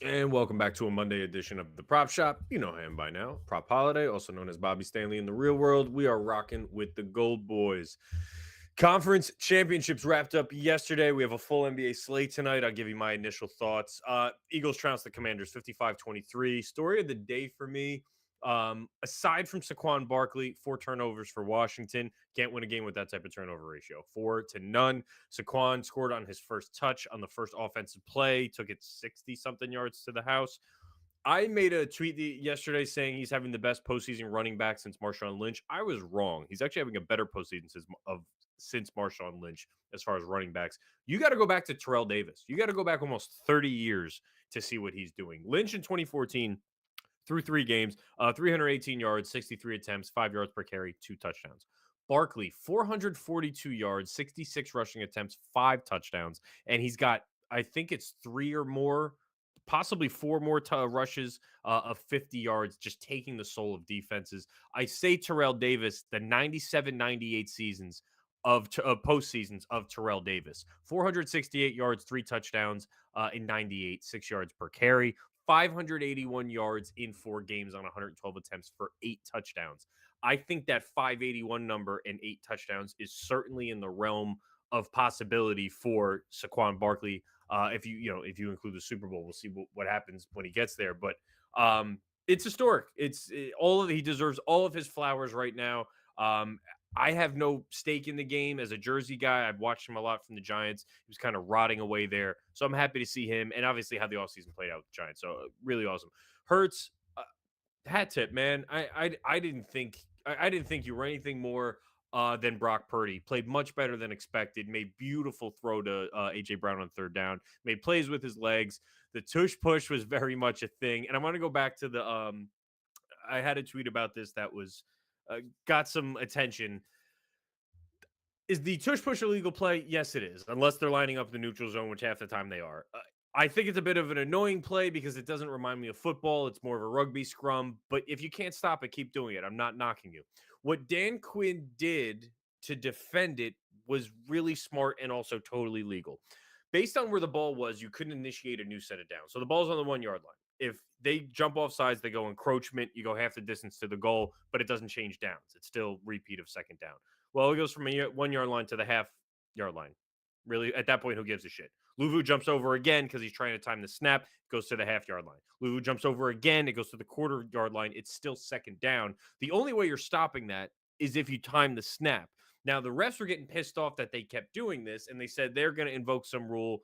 And welcome back to a Monday edition of the Prop Shop. You know him by now. Prop Holiday, also known as Bobby Stanley in the real world. We are rocking with the Gold Boys. Conference championships wrapped up yesterday. We have a full NBA slate tonight. I'll give you my initial thoughts. Eagles trounced the Commanders 55-23. Story of the day for me. Aside from Saquon Barkley, 4 turnovers for Washington. Can't win a game with that type of turnover ratio. 4-0. Saquon scored on his first touch on the first offensive play, took it 60 something yards to the house. I made a tweet yesterday saying he's having the best postseason running back since Marshawn Lynch. I was wrong. He's actually having a better postseason since Marshawn Lynch as far as running backs. You got to go back to Terrell Davis. You got to go back almost 30 years to see what he's doing. Lynch in 2014 through 3 games, 318 yards, 63 attempts, 5 yards per carry, 2 touchdowns. Barkley, 442 yards, 66 rushing attempts, 5 touchdowns. And he's got, I think it's 3 or more, possibly 4 more rushes of 50 yards, just taking the soul of defenses. I say Terrell Davis, the 97-98 seasons of postseasons of Terrell Davis. 468 yards, 3 touchdowns in 98, 6 yards per carry. 581 yards in 4 games on 112 attempts for 8 touchdowns. I think that 581 number and 8 touchdowns is certainly in the realm of possibility for Saquon Barkley. If you include the Super Bowl, we'll see what happens when he gets there. But it's historic. He deserves all of his flowers right now. I have no stake in the game as a Jersey guy. I've watched him a lot from the Giants. He was kind of rotting away there. So I'm happy to see him and obviously how the offseason played out with the Giants. So really awesome. Hurts, hat tip, man. I didn't think you were anything more than Brock Purdy. Played much better than expected. Made beautiful throw to AJ Brown on third down. Made plays with his legs. The tush push was very much a thing. And I want to go back to the I had a tweet about this that was got some attention. Is the tush push a legal play? Yes, it is, unless they're lining up the neutral zone, which half the time they are. I think it's a bit of an annoying play because it doesn't remind me of football. It's more of a rugby scrum. But if you can't stop it, keep doing it. I'm not knocking you. What Dan Quinn did to defend it was really smart and also totally legal. Based on where the ball was, you couldn't initiate a new set of downs. So the ball's on the 1 yard line. If they jump off sides, they go encroachment. You go half the distance to the goal, but it doesn't change downs. It's still repeat of second down. Well, it goes from a 1 yard line to the half-yard line. Really, at that point, who gives a shit? Luvu jumps over again because he's trying to time the snap, goes to the half-yard line. Luvu jumps over again, it goes to the quarter-yard line. It's still second down. The only way you're stopping that is if you time the snap. Now, the refs were getting pissed off that they kept doing this, and they said they're going to invoke some rule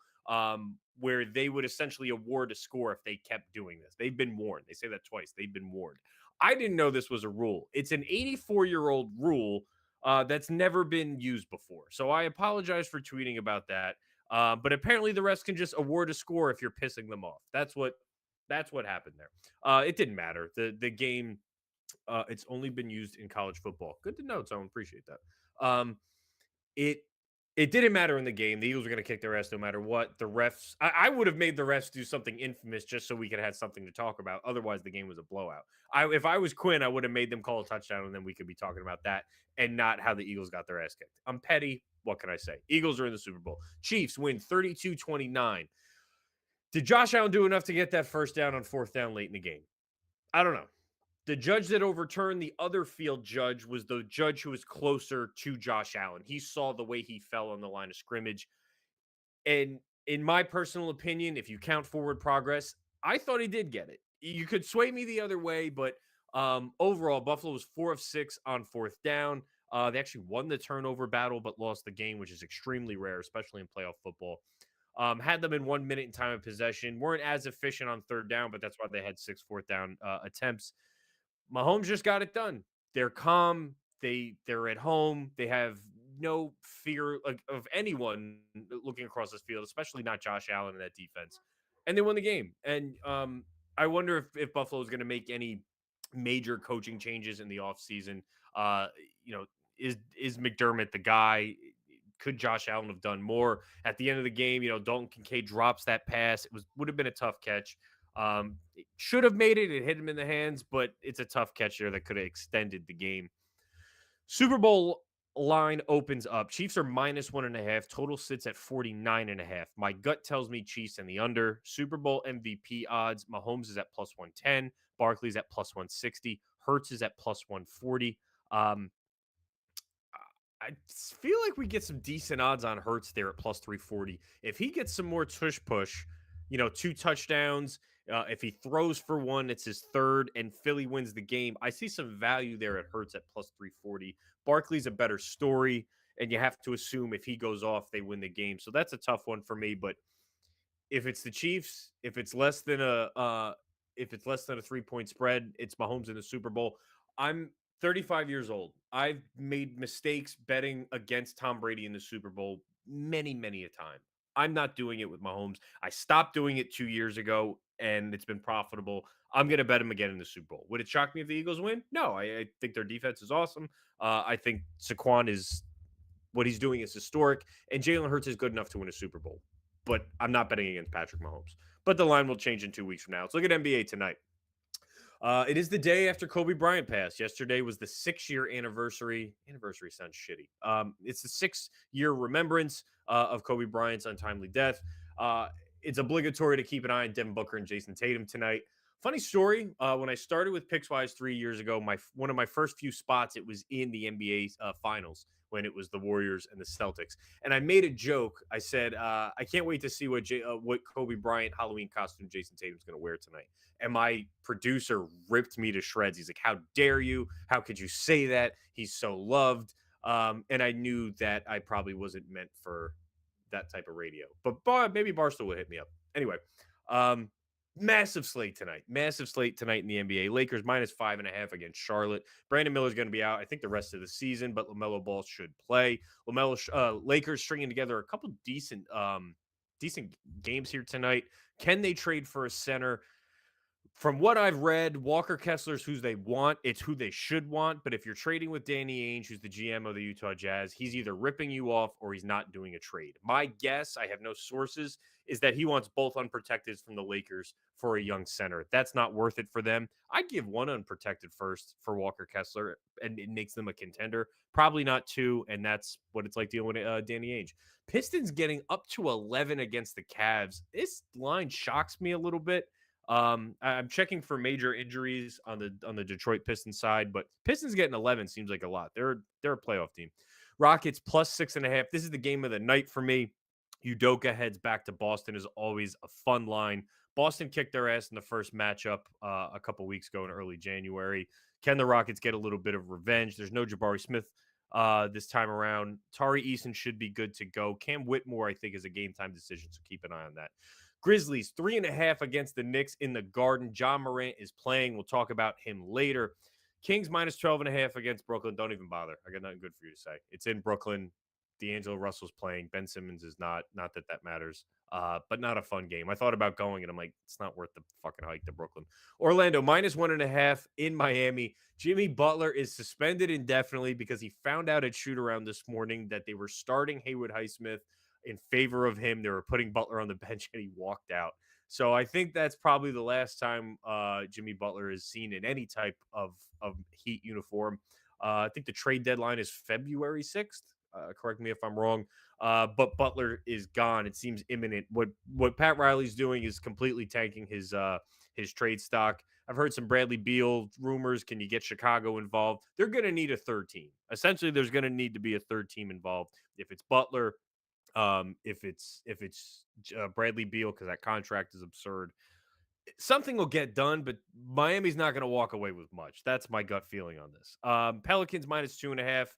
where they would essentially award a score if they kept doing this. They've been warned. They say that twice. They've been warned. I didn't know this was a rule. It's an 84-year-old rule that's never been used before. So I apologize for tweeting about that. But apparently the rest can just award a score if you're pissing them off. That's what happened there. It didn't matter. The game it's only been used in college football. Good to know, Tone. Appreciate that. It it didn't matter in the game. The Eagles were going to kick their ass no matter what. The refs, I would have made the refs do something infamous just so we could have something to talk about. Otherwise, the game was a blowout. If I was Quinn, I would have made them call a touchdown, and then we could be talking about that and not how the Eagles got their ass kicked. I'm petty. What can I say? Eagles are in the Super Bowl. Chiefs win 32-29. Did Josh Allen do enough to get that first down on fourth down late in the game? I don't know. The judge that overturned the other field judge was the judge who was closer to Josh Allen. He saw the way he fell on the line of scrimmage. And in my personal opinion, if you count forward progress, I thought he did get it. You could sway me the other way, but overall, Buffalo was 4 of 6 on fourth down. They actually won the turnover battle, but lost the game, which is extremely rare, especially in playoff football. Had them in 1 minute in time of possession. Weren't as efficient on third down, but that's why they had 6 fourth down attempts. Mahomes just got it done. They're calm. They're at home. They have no fear of anyone looking across this field, especially not Josh Allen in that defense. And they won the game. And I wonder if Buffalo is going to make any major coaching changes in the offseason. Uh, is McDermott the guy? Could Josh Allen have done more at the end of the game? Dalton Kincaid drops that pass. Would have been a tough catch. It should have made it. It hit him in the hands, but it's a tough catch there that could have extended the game. Super Bowl line opens up. Chiefs are -1.5. Total sits at 49.5. My gut tells me Chiefs and the under. Super Bowl MVP odds. Mahomes is at +110. Barkley's at +160. Hurts is at +140. Um, I feel like we get some decent odds on Hurts there at +340. If he gets some more tush push, 2 touchdowns, if he throws for one, it's his third, and Philly wins the game. I see some value there at Hurts at +340. Barkley's a better story, and you have to assume if he goes off, they win the game. So that's a tough one for me. But if it's the Chiefs, if it's less than a 3-point spread, it's Mahomes in the Super Bowl. I'm 35 years old. I've made mistakes betting against Tom Brady in the Super Bowl many, many a time. I'm not doing it with Mahomes. I stopped doing it 2 years ago, and it's been profitable. I'm going to bet him again in the Super Bowl. Would it shock me if the Eagles win? No, I think their defense is awesome. I think Saquon is what he's doing is historic, and Jalen Hurts is good enough to win a Super Bowl. But I'm not betting against Patrick Mahomes. But the line will change in 2 weeks from now. Let's look at NBA tonight. It is the day after Kobe Bryant passed. Yesterday was the 6-year anniversary. Anniversary sounds shitty. It's the 6-year remembrance of Kobe Bryant's untimely death. It's obligatory to keep an eye on Devin Booker and Jason Tatum tonight. Funny story. When I started with PicksWise 3 years ago, one of my first few spots, it was in the NBA Finals when it was the Warriors and the Celtics. And I made a joke. I said, I can't wait to see what Kobe Bryant Halloween costume Jason Tatum's going to wear tonight. And my producer ripped me to shreds. He's like, "How dare you? How could you say that? He's so loved." And I knew that I probably wasn't meant for that type of radio. But maybe Barstool will hit me up. Anyway, um, massive slate tonight. Massive slate tonight in the NBA. Lakers -5.5 against Charlotte. Brandon Miller's going to be out, I think, the rest of the season, but LaMelo Ball should play. Lakers stringing together a couple decent games here tonight. Can they trade for a center? From what I've read, Walker Kessler's who they want. It's who they should want. But if you're trading with Danny Ainge, who's the GM of the Utah Jazz, he's either ripping you off or he's not doing a trade. My guess, I have no sources, is that he wants both unprotected from the Lakers for a young center. That's not worth it for them. I'd give one unprotected first for Walker Kessler, and it makes them a contender. Probably not two, and that's what it's like dealing with Danny Ainge. Pistons getting up to 11 against the Cavs. This line shocks me a little bit. I'm checking for major injuries on the Detroit Pistons side, but Pistons getting 11 seems like a lot. They're a playoff team. Rockets +6.5. This is the game of the night for me. Udoka heads back to Boston is always a fun line. Boston kicked their ass in the first matchup a couple weeks ago in early January. Can the Rockets get a little bit of revenge? There's no Jabari Smith this time around. Tari Eason should be good to go. Cam Whitmore, I think, is a game time decision, so keep an eye on that. Grizzlies 3.5 against the Knicks in the Garden. John Morant is playing. We'll talk about him later. Kings -12.5 against Brooklyn. Don't even bother. I got nothing good for you to say. It's in Brooklyn. D'Angelo Russell's playing. Ben Simmons is not. Not that matters. But not a fun game. I thought about going, and I'm like, it's not worth the fucking hike to Brooklyn. Orlando -1.5 in Miami. Jimmy Butler is suspended indefinitely because he found out at shoot around this morning that they were starting Haywood Highsmith in favor of him. They were putting Butler on the bench, and he walked out. So I think that's probably the last time Jimmy Butler is seen in any type of Heat uniform. I think the trade deadline is February 6th. Correct me if I'm wrong. But Butler is gone. It seems imminent. What Pat Riley's doing is completely tanking his trade stock. I've heard some Bradley Beal rumors. Can you get Chicago involved? They're going to need a third team. Essentially, there's going to need to be a third team involved. If it's Butler, if it's Bradley Beal, because that contract is absurd, something will get done, but Miami's not going to walk away with much. That's my gut feeling on this. Pelicans -2.5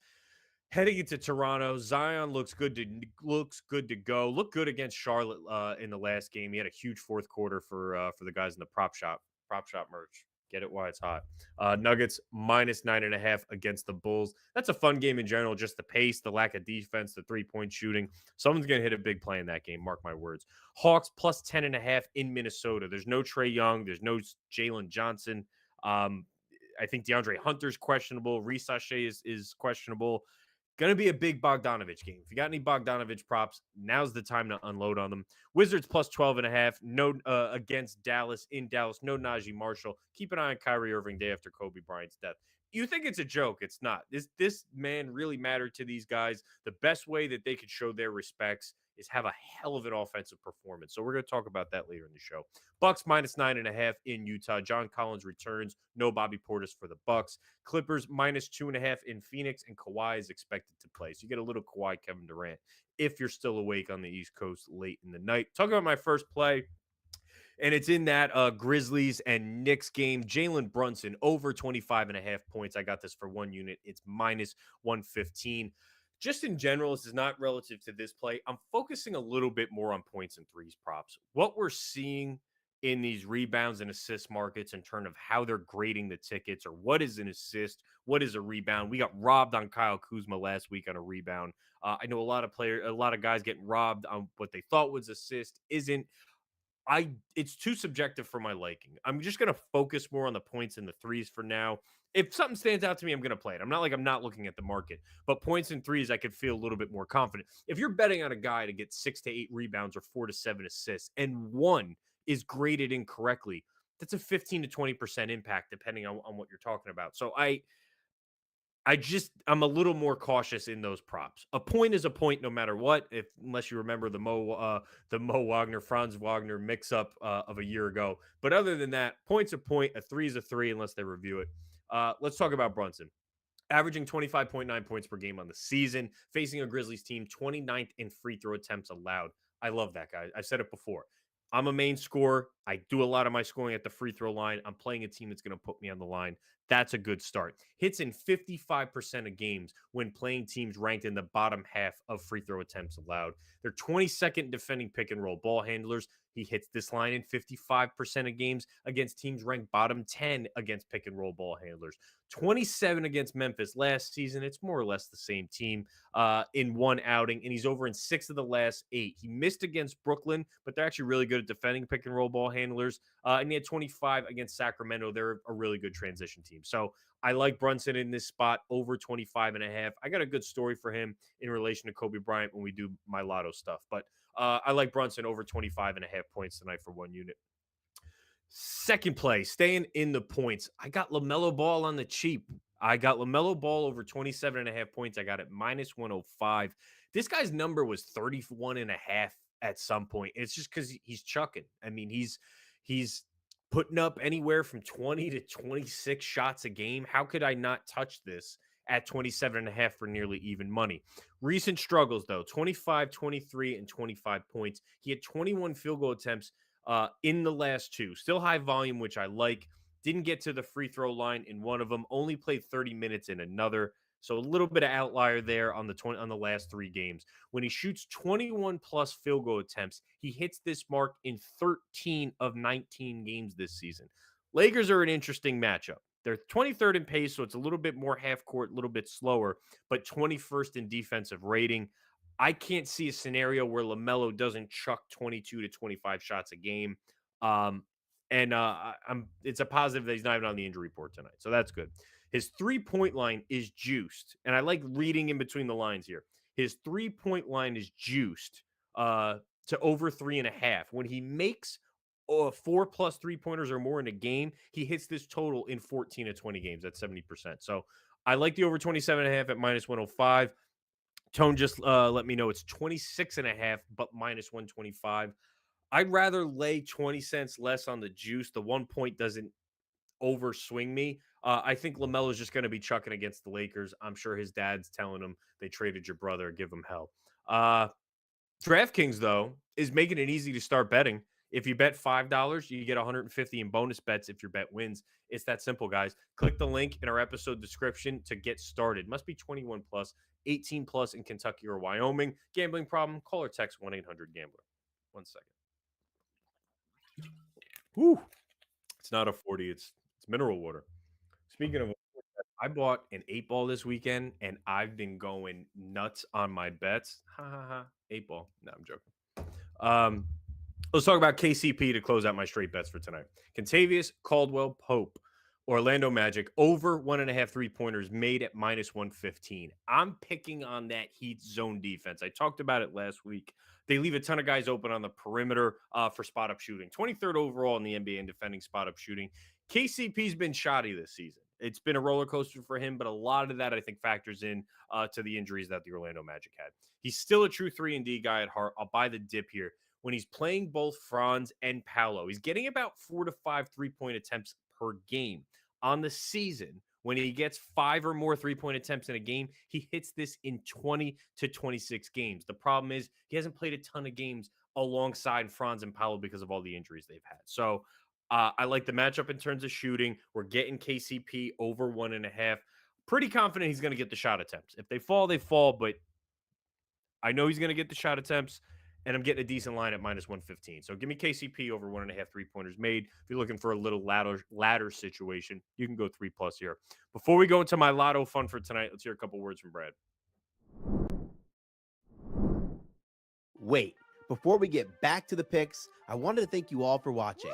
heading into Toronto. Zion looks good to go. Looked good against Charlotte in the last game. He had a huge fourth quarter for the guys in the prop shop merch. Get it while it's hot. Nuggets -9.5 against the Bulls. That's a fun game in general. Just the pace, the lack of defense, the 3-point shooting. Someone's going to hit a big play in that game. Mark my words. Hawks +10.5 in Minnesota. There's no Trae Young. There's no Jalen Johnson. I think DeAndre Hunter's questionable. Reese Sachet is questionable. Going to be a big Bogdanovich game. If you got any Bogdanovich props, now's the time to unload on them. Wizards +12.5. No against Dallas in Dallas. No Najee Marshall. Keep an eye on Kyrie Irving day after Kobe Bryant's death. You think it's a joke. It's not. This man really mattered to these guys. The best way that they could show their respects is have a hell of an offensive performance. So we're going to talk about that later in the show. Bucks -9.5 in Utah. John Collins returns. No Bobby Portis for the Bucks. Clippers -2.5 in Phoenix, and Kawhi is expected to play. So you get a little Kawhi, Kevin Durant, if you're still awake on the East Coast late in the night. Talking about my first play, and it's in that Grizzlies and Knicks game. Jalen Brunson over 25.5 points. I got this for 1 unit. It's -115. Just in general, this is not relative to this play. I'm focusing a little bit more on points and threes props. What we're seeing in these rebounds and assist markets in terms of how they're grading the tickets, or what is an assist, what is a rebound. We got robbed on Kyle Kuzma last week on a rebound. I know a lot of guys getting robbed on what they thought was assist isn't. It's too subjective for my liking. I'm just gonna focus more on the points and the threes for now. If something stands out to me, I'm gonna play it. I'm not looking at the market, but points and threes, I could feel a little bit more confident. If you're betting on a guy to get 6 to 8 rebounds or 4 to 7 assists, and one is graded incorrectly, that's a 15 to 20% impact depending on what you're talking about. So I'm a little more cautious in those props. A point is a point no matter what. If unless you remember the Mo Wagner Franz Wagner mix up of a year ago. But other than that, point's a point, a three is a three unless they review it. Let's talk about Brunson. Averaging 25.9 points per game on the season, facing a Grizzlies team 29th in free throw attempts allowed. I love that guy. I've said it before. I'm a main scorer. I do a lot of my scoring at the free throw line. I'm playing a team that's going to put me on the line. That's a good start. Hits in 55% of games when playing teams ranked in the bottom half of free throw attempts allowed. They're 22nd defending pick and roll ball handlers. He hits this line in 55% of games against teams ranked bottom 10 against pick and roll ball handlers. 27 against Memphis last season. It's more or less the same team in one outing, and he's over in 6 of the last 8. He missed against Brooklyn, but they're actually really good at defending pick and roll ball handlers. And he had 25 against Sacramento. They're a really good transition team. So I like Brunson in this spot over 25.5. I got a good story for him in relation to Kobe Bryant when we do my lotto stuff. But I like Brunson over 25.5 points tonight for 1 unit. Second play, staying in the points. I got LaMelo Ball on the cheap. I got LaMelo Ball over 27.5 points. I got it -105. This guy's number was 31.5 at some point. It's just because he's chucking. I mean, he's putting up anywhere from 20 to 26 shots a game. How could I not touch this at 27.5 for nearly even money? Recent struggles, though, 25, 23, and 25 points. He had 21 field goal attempts in the last two. Still high volume, which I like. Didn't get to the free throw line in one of them. Only played 30 minutes in another. So a little bit of outlier there on the last 3 games. When he shoots 21 plus field goal attempts, he hits this mark in 13 of 19 games this season. Lakers are an interesting matchup. They're 23rd in pace, so it's a little bit more half court, a little bit slower, but 21st in defensive rating. I can't see a scenario where LaMelo doesn't chuck 22 to 25 shots a game. It's a positive that he's not even on the injury report tonight. So that's good. His 3-point line is juiced. And I like reading in between the lines here. His 3-point line is juiced to over 3.5. When he makes 4+ 3-pointers or more in a game, he hits this total in 14 to 20 games. That's 70%. So I like the over 27.5 at -105. Tone just let me know it's 26.5, but -125. I'd rather lay 20 cents less on the juice. The 1 point doesn't overswing me. I think LaMelo is just going to be chucking against the Lakers. I'm sure his dad's telling him they traded your brother, give him hell. DraftKings, though, is making it easy to start betting. If you bet $5, you get 150 in bonus bets if your bet wins. It's that simple, guys. Click the link in our episode description to get started. Must be 21 plus, 18 plus in Kentucky or Wyoming. Gambling problem? Call or text 1-800-GAMBLER. 1 second. Whew. It's not a 40. It's mineral water. Speaking of, I bought an 8-ball this weekend, and I've been going nuts on my bets. Ha ha ha. 8-ball. No, I'm joking. Let's talk about KCP to close out my straight bets for tonight. Kentavious Caldwell Pope, Orlando Magic, over 1.5 3-pointers made at -115. I'm picking on that Heat zone defense. I talked about it last week. They leave a ton of guys open on the perimeter for spot-up shooting. 23rd overall in the NBA in defending spot-up shooting. KCP's been shoddy this season. It's been a roller coaster for him, but a lot of that I think factors in to the injuries that the Orlando Magic had. He's still a true 3-and-D guy at heart. I'll buy the dip here. When he's playing both Franz and Paolo, he's getting about 4 to 5 3-point attempts per game. On the season, when he gets 5 or more 3-point attempts in a game, he hits this in 20 to 26 games. The problem is he hasn't played a ton of games alongside Franz and Paolo because of all the injuries they've had. So I like the matchup in terms of shooting. We're getting KCP over 1.5. Pretty confident he's going to get the shot attempts. If they fall, they fall, but I know he's going to get the shot attempts, and I'm getting a decent line at -115. So give me KCP over 1.5 3-pointers made. If you're looking for a little ladder situation, you can go 3+ here. Before we go into my lotto fun for tonight, let's hear a couple words from Brad. Wait, before we get back to the picks, I wanted to thank you all for watching.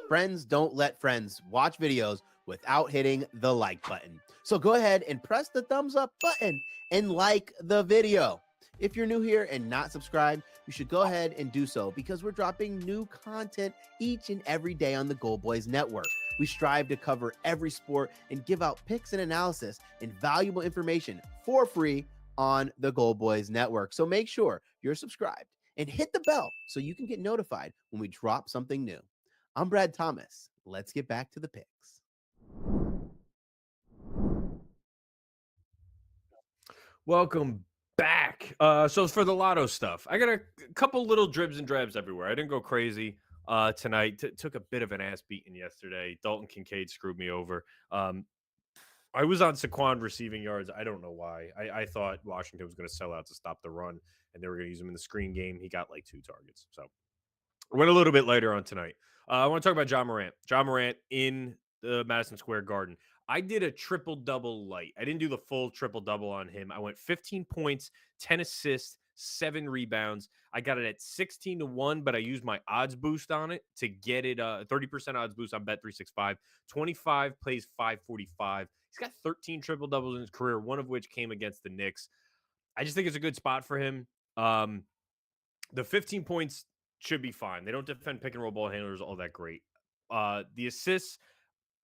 Friends don't let friends watch videos without hitting the like button. So go ahead and press the thumbs up button and like the video. If you're new here and not subscribed, you should go ahead and do so because we're dropping new content each and every day on the GoldBoys Network. We strive to cover every sport and give out picks and analysis and valuable information for free on the GoldBoys Network. So make sure you're subscribed and hit the bell so you can get notified when we drop something new. I'm Brad Thomas. Let's get back to the picks. Welcome back. So for the lotto stuff, I got a couple little dribs and drabs everywhere. I didn't go crazy tonight. Took a bit of an ass beating yesterday. Dalton Kincaid screwed me over. I was on Saquon receiving yards. I don't know why. I thought Washington was going to sell out to stop the run, and they were going to use him in the screen game. He got like 2 targets. So I went a little bit later on tonight. I want to talk about John Morant. John Morant in the Madison Square Garden. I did a triple double light. I didn't do the full triple double on him. I went 15 points, 10 assists, 7 rebounds. I got it at 16-1, but I used my odds boost on it to get it 30% odds boost on Bet365. 25 plays 545. He's got 13 triple doubles in his career, one of which came against the Knicks. I just think it's a good spot for him. The 15 points should be fine. They don't defend pick and roll ball handlers all that great. The assists,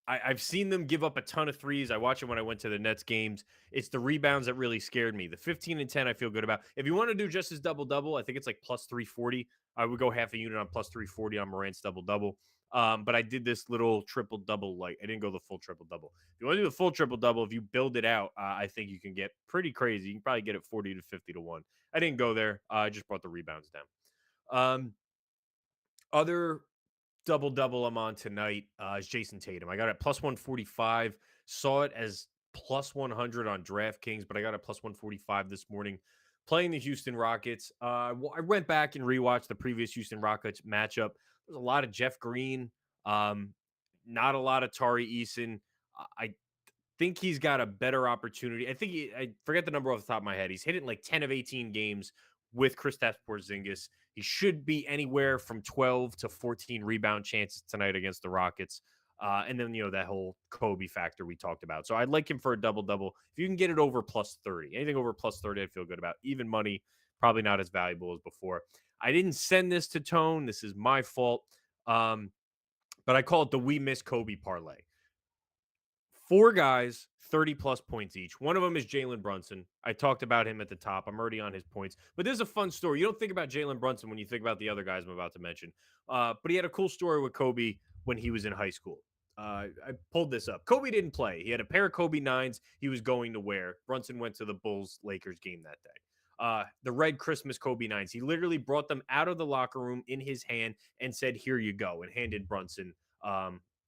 I've seen them give up a ton of threes. I watch it when I went to the Nets games. It's the rebounds that really scared me. The 15 and 10, I feel good about. If you want to do just his double-double, I think it's like plus 340. I would go half a unit on plus 340 on Morant's double-double. But I did this little triple-double light. I didn't go the full triple-double. If you want to do the full triple-double, if you build it out, I think you can get pretty crazy. You can probably get it 40 to 50-1. I didn't go there. I just brought the rebounds down. Other double-double I'm on tonight is Jason Tatum. I got it plus 145. Saw it as plus 100 on DraftKings, but I got it plus 145 this morning. Playing the Houston Rockets. I went back and rewatched the previous Houston Rockets matchup. There's a lot of Jeff Green, not a lot of Tari Eason. I think he's got a better opportunity. I forget the number off the top of my head. He's hit it in like 10 of 18 games with Kristaps Porzingis. He should be anywhere from 12 to 14 rebound chances tonight against the Rockets. And then, that whole Kobe factor we talked about. So I'd like him for a double-double. If you can get it over plus 30, anything over plus 30, I'd feel good about. Even money, probably not as valuable as before. I didn't send this to Tone. This is my fault. But I call it the We Miss Kobe parlay. 4 guys, 30+ points each. One of them is Jalen Brunson. I talked about him at the top. I'm already on his points. But this is a fun story. You don't think about Jalen Brunson when you think about the other guys I'm about to mention. But he had a cool story with Kobe when he was in high school. I pulled this up. Kobe didn't play. He had a pair of Kobe 9s he was going to wear. Brunson went to the Bulls-Lakers game that day. The red Christmas Kobe 9s. He literally brought them out of the locker room in his hand and said, "Here you go," and handed Brunson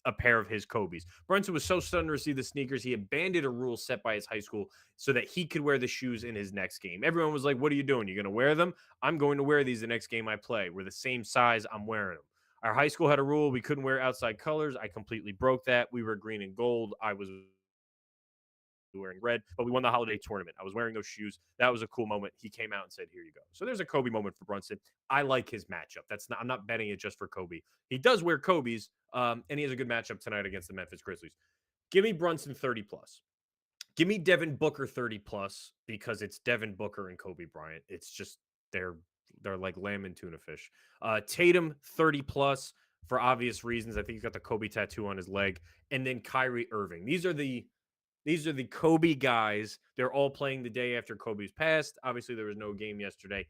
a pair of his Kobe's. Brunson was so stunned to receive the sneakers, he abandoned a rule set by his high school so that he could wear the shoes in his next game. Everyone was like, "What are you doing? You're going to wear them?" "I'm going to wear these the next game I play. We're the same size. I'm wearing them." Our high school had a rule we couldn't wear outside colors. I completely broke that. We were green and gold. I was wearing red, but we won the holiday tournament. I was wearing those shoes. That was a cool moment. He came out and said, "Here you go." So there's a Kobe moment for Brunson. I like his matchup. I'm not betting it just for Kobe. He does wear Kobe's, and he has a good matchup tonight against the Memphis Grizzlies. Give me Brunson 30+. Give me Devin Booker 30+ because it's Devin Booker and Kobe Bryant. It's just they're like lamb and tuna fish. Tatum 30+ for obvious reasons. I think he's got the Kobe tattoo on his leg, and then Kyrie Irving. These are the These are the Kobe guys. They're all playing the day after Kobe's passed. Obviously, there was no game yesterday.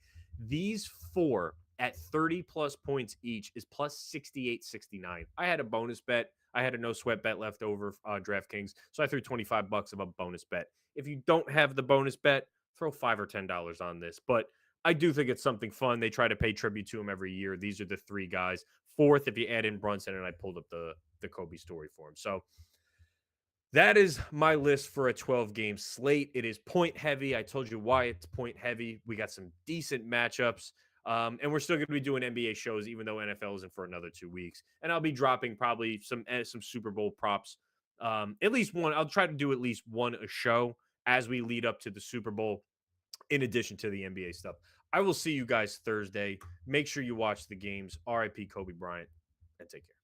These four at 30 plus points each is plus 68.69. I had a bonus bet. I had a no sweat bet left over DraftKings. So I threw $25 of a bonus bet. If you don't have the bonus bet, throw $5 or $10 on this. But I do think it's something fun. They try to pay tribute to him every year. These are the three guys. Fourth, if you add in Brunson, and I pulled up the Kobe story for him. So that is my list for a 12 game slate. It is point heavy. I told you why it's point heavy. We got some decent matchups. And we're still going to be doing NBA shows, even though NFL isn't for another 2 weeks. And I'll be dropping probably some Super Bowl props. At least one. I'll try to do at least one a show as we lead up to the Super Bowl, in addition to the NBA stuff. I will see you guys Thursday. Make sure you watch the games. RIP Kobe Bryant, and take care.